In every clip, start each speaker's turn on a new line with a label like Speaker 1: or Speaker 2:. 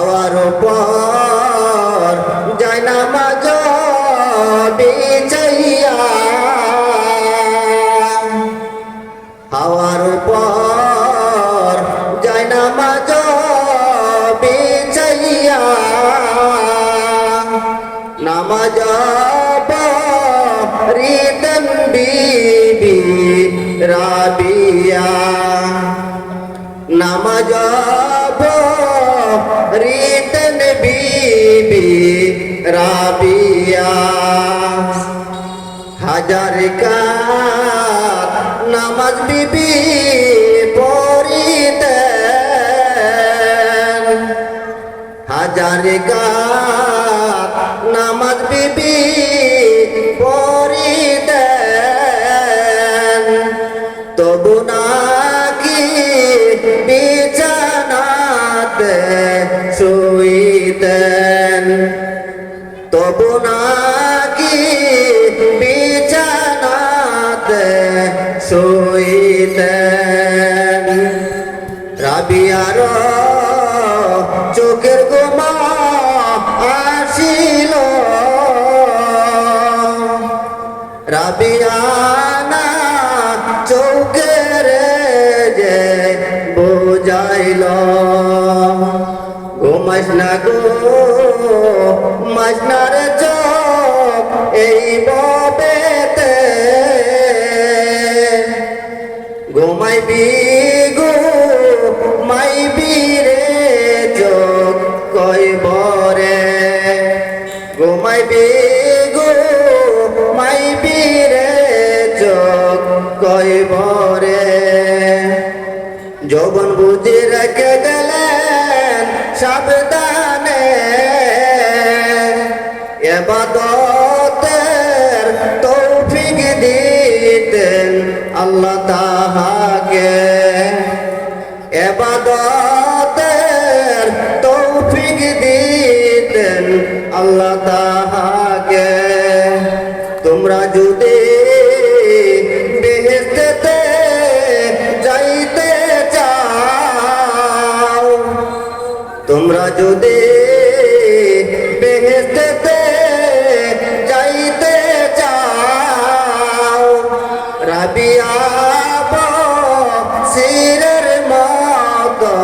Speaker 1: হাওয়ার উপর যায় নামাজ বিছাইয়া, হাওয়ার উপর যায় নামাজ বিছাইয়া, নামাজ পড়িতেন বিবি রাবিয়া, নামাজ পড়িতেন বিবি রাবিয়া। হাজার কাত নামাজ বিবি পড়িতেন, হাজার কাত নামাজ বিবি পড়িতেন, তবু নাকি বিছানাতে শুইতেন, তবু নাকি বিছানাতে শুইতেন। রাবিয়ার চোখের গোমা আসিল, রাবিয়ানা চোখের যে বুঝাইল, ঘুমাস না গো মাসনা রে চোখ এই ববেতে, ঘুমাইবি গো মাইবি রে চোখ কইবরে, ঘুমাইবি গো মাইবি রে চোখ কইবরে। যৌবন বুঝে রেখে গেলেন সাবধানে, ইবাদতের তৌফিক দিতেন আল্লাহ তাহাকে, ইবাদতের তৌফিক দিতেন আল্লাহ তাহাকে। তোমরা যদি বেহেশতে যাইতে চাও, তোমরা যদি বেহেশতে যাইতে চাও, রাবিয়া বসিরের মতো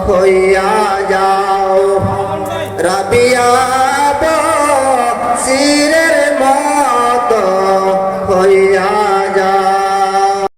Speaker 1: হইয়া যাও, রাবিয়া বসির